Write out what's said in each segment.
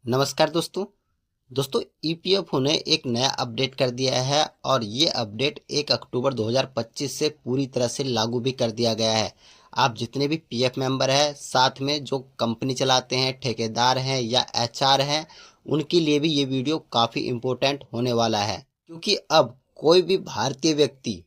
नमस्कार दोस्तों ईपीएफओ ने एक नया अपडेट कर दिया है और ये अपडेट 1 अक्टूबर 2025 से पूरी तरह से लागू भी कर दिया गया है। आप जितने भी पीएफ मेंबर हैं, साथ में जो कंपनी चलाते हैं, ठेकेदार हैं या एचआर हैं, उनके लिए भी ये वीडियो काफ़ी इम्पोर्टेंट होने वाला है, क्योंकि अब कोई भी भारतीय व्यक्ति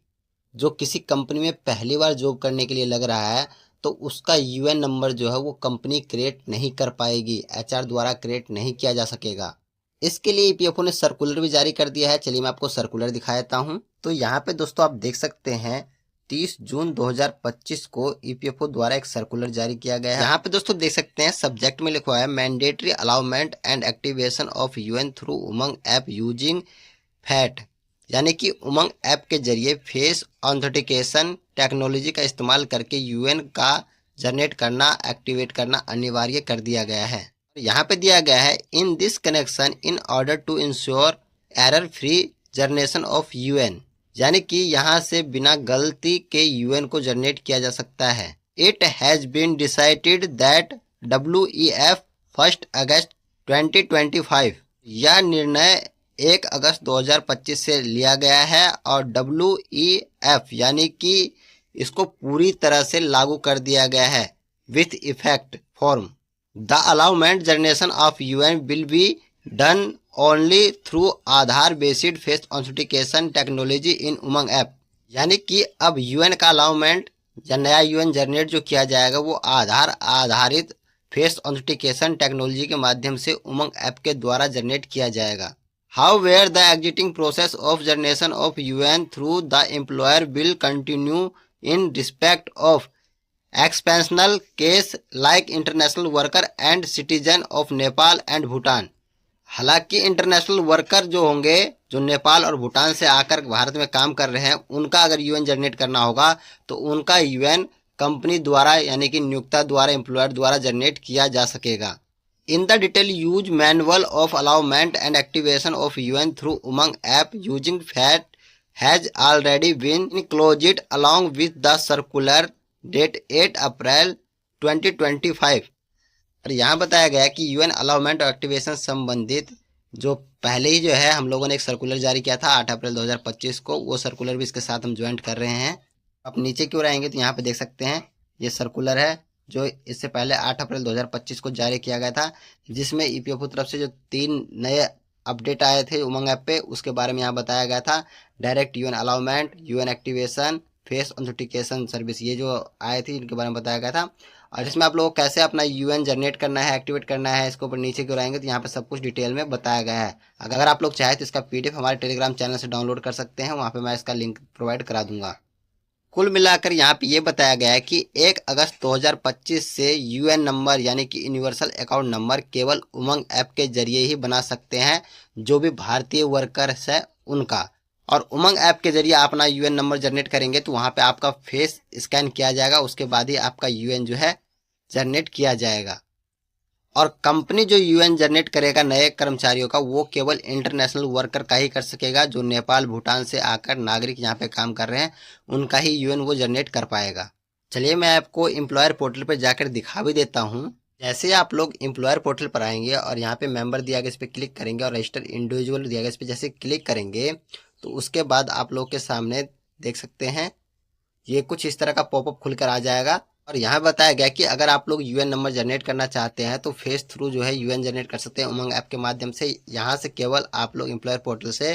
जो किसी कंपनी में पहली बार जॉब करने के लिए लग रहा है तो उसका यूएन नंबर जो है वो कंपनी क्रिएट नहीं कर पाएगी, एचआर द्वारा क्रिएट नहीं किया जा सकेगा। इसके लिए ईपीएफओ ने सर्कुलर भी जारी कर दिया है। चलिए मैं आपको सर्कुलर दिखा देता हूं। तो यहाँ पे दोस्तों आप देख सकते हैं 30 जून 2025 को ईपीएफओ द्वारा एक सर्कुलर जारी किया गया है। यहाँ पे दोस्तों देख सकते हैं सब्जेक्ट में लिखा है mandatory allotment and activation of UAN through UMANG app using FAT, यानी कि उमंग ऐप के जरिए फेस ऑथेंटिकेशन टेक्नोलॉजी का इस्तेमाल करके यूएन का जनरेट करना, एक्टिवेट करना अनिवार्य कर दिया गया है। यहाँ पे दिया गया है in this connection in order to ensure error free generation of UN, यानी कि यहाँ से बिना गलती के यूएन को जनरेट किया जा सकता है। It has been decided that WEF 1 अगस्त 2025, यह निर्णय 1 अगस्त 2025 से लिया गया है और WEF यानी कि इसको पूरी तरह से लागू कर दिया गया है with effect from. The allotment generation of UAN will be done only through Aadhaar based face authentication technology in UMANG app, यानी कि अब यूएन का अलाउमेंट या नया यूएन जनरेट जो किया जाएगा वो आधार आधारित फेस ऑथेंटिकेशन टेक्नोलॉजी के माध्यम से उमंग ऐप के द्वारा जनरेट किया जाएगा। However, the existing process of generation of UN through the employer will continue in respect of expansional case like international worker and citizen of Nepal and Bhutan। हालांकि international worker जो होंगे, जो नेपाल और भूटान से आकर भारत में काम कर रहे हैं, उनका अगर यूएन जनरेट करना होगा तो उनका यूएन कंपनी द्वारा यानी कि नियोक्ता द्वारा, एम्प्लॉयर द्वारा जनरेट किया जा सकेगा। In the detailed use manual of allowment and activation of UN through Umang app using FAT has already been enclosed along with the circular date 8 अप्रैल 2025। और यहाँ बताया गया है कि यूएन अलाउमेंट और एक्टिवेशन संबंधित जो पहले ही जो है हम लोगों ने एक सर्कुलर जारी किया था 8 अप्रैल 2025 को, वो सर्कुलर भी इसके साथ हम ज्वाइंट कर रहे हैं। आप नीचे की ओर आएंगे तो यहाँ पे देख सकते हैं ये सर्कुलर है जो इससे पहले 8 अप्रैल 2025 को जारी किया गया था, जिसमें ईपीएफओ तरफ से जो 3 नए अपडेट आए थे उमंग ऐप पे, उसके बारे में यहाँ बताया गया था। Direct UAN allotment, UAN activation, face authentication service, ये जो आए थे इनके बारे में बताया गया था। और इसमें आप लोगों को कैसे अपना यूएन जनरेट करना है, एक्टिवेट करना है, इसके ऊपर नीचे की ओर आएंगे तो यहाँ पे सब कुछ डिटेल में बताया गया है। अगर आप लोग चाहें तो इसका पीडीएफ हमारे टेलीग्राम चैनल से डाउनलोड कर सकते हैं, वहाँ पे मैं इसका लिंक प्रोवाइड करा दूंगा। कुल मिलाकर यहाँ पे ये बताया गया है कि 1 अगस्त 2025 से यूएन नंबर यानी कि यूनिवर्सल अकाउंट नंबर केवल उमंग ऐप के जरिए ही बना सकते हैं जो भी भारतीय वर्कर्स है उनका। और उमंग ऐप के जरिए अपना यूएन नंबर जनरेट करेंगे तो वहाँ पे आपका फेस स्कैन किया जाएगा, उसके बाद ही आपका यूएन जो है जनरेट किया जाएगा। और कंपनी जो यूएन जनरेट करेगा नए कर्मचारियों का, वो केवल इंटरनेशनल वर्कर का ही कर सकेगा। जो नेपाल भूटान से आकर नागरिक यहाँ पे काम कर रहे हैं उनका ही यूएन वो जनरेट कर पाएगा। चलिए मैं आपको एम्प्लॉयर पोर्टल पर जाकर दिखा भी देता हूँ। जैसे आप लोग एम्प्लॉयर पोर्टल पर आएंगे और यहाँ पे मेंबर दिया गया इस पर क्लिक करेंगे और रजिस्टर इंडिविजुअल दिया गया इस पर जैसे क्लिक करेंगे तो उसके बाद आप लोग के सामने देख सकते हैं ये कुछ इस तरह का पॉपअप खुलकर आ जाएगा। और यहाँ बताया गया कि अगर आप लोग यूएन नंबर जनरेट करना चाहते हैं तो फेस थ्रू जो है यूएन जनरेट कर सकते हैं उमंग ऐप के माध्यम से। यहाँ से केवल आप लोग एम्प्लॉयर पोर्टल से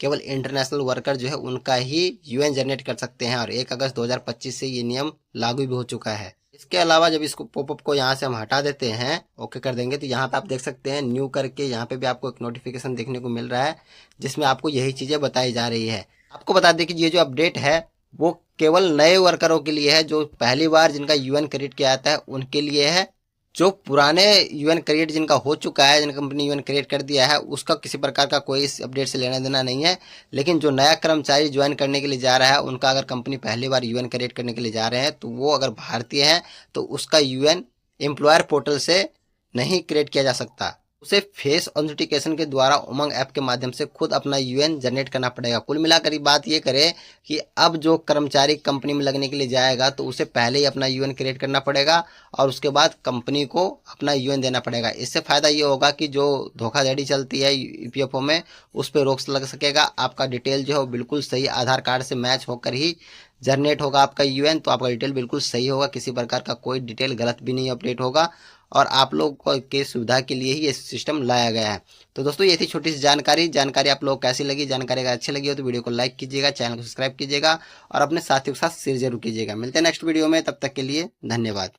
केवल इंटरनेशनल वर्कर जो है उनका ही यूएन जनरेट कर सकते हैं और 1 अगस्त 2025 से ये नियम लागू भी हो चुका है। इसके अलावा जब इसको पॉपअप को यहाँ से हम हटा देते हैं, ओके कर देंगे, तो यहाँ पे आप देख सकते हैं न्यू करके यहाँ पे भी आपको एक नोटिफिकेशन देखने को मिल रहा है जिसमें आपको यही चीजें बताई जा रही है। आपको बता दें कि ये जो अपडेट है वो केवल नए वर्करों के लिए है, जो पहली बार जिनका यूएन क्रिएट किया जाता है उनके लिए है। जो पुराने यूएन क्रिएट जिनका हो चुका है, जिन कंपनी यूएन क्रिएट कर दिया है, उसका किसी प्रकार का कोई इस अपडेट से लेना देना नहीं है। लेकिन जो नया कर्मचारी ज्वाइन करने के लिए जा रहा है, उनका अगर कंपनी पहली बार यूएन क्रिएट करने के लिए जा रहे हैं तो वो अगर भारतीय है तो उसका यूएन एम्प्लॉयर पोर्टल से नहीं क्रिएट किया जा सकता। उसे फेस ऑथेंटिकेशन के द्वारा उमंग ऐप के माध्यम से खुद अपना यूएन जनरेट करना पड़ेगा। कुल मिलाकर ये बात ये करे कि अब जो कर्मचारी कंपनी में लगने के लिए जाएगा तो उसे पहले ही अपना यूएन क्रिएट करना पड़ेगा और उसके बाद कंपनी को अपना यूएन देना पड़ेगा। इससे फायदा ये होगा कि जो धोखाधड़ी चलती है ईपीएफओ में उस पर रोक लग सकेगा। आपका डिटेल जो है बिल्कुल सही आधार कार्ड से मैच होकर ही जनरेट होगा आपका यूएन, तो आपका डिटेल बिल्कुल सही होगा, किसी प्रकार का कोई डिटेल गलत भी नहीं अपडेट होगा और आप लोग के सुविधा के लिए ही ये सिस्टम लाया गया है। तो दोस्तों ये थी छोटी सी जानकारी आप लोग कैसी लगी। जानकारी अगर अच्छी लगी हो तो वीडियो को लाइक कीजिएगा, चैनल को सब्सक्राइब कीजिएगा और अपने साथियों के साथ शेयर जरूर कीजिएगा। मिलते हैं नेक्स्ट वीडियो में, तब तक के लिए धन्यवाद।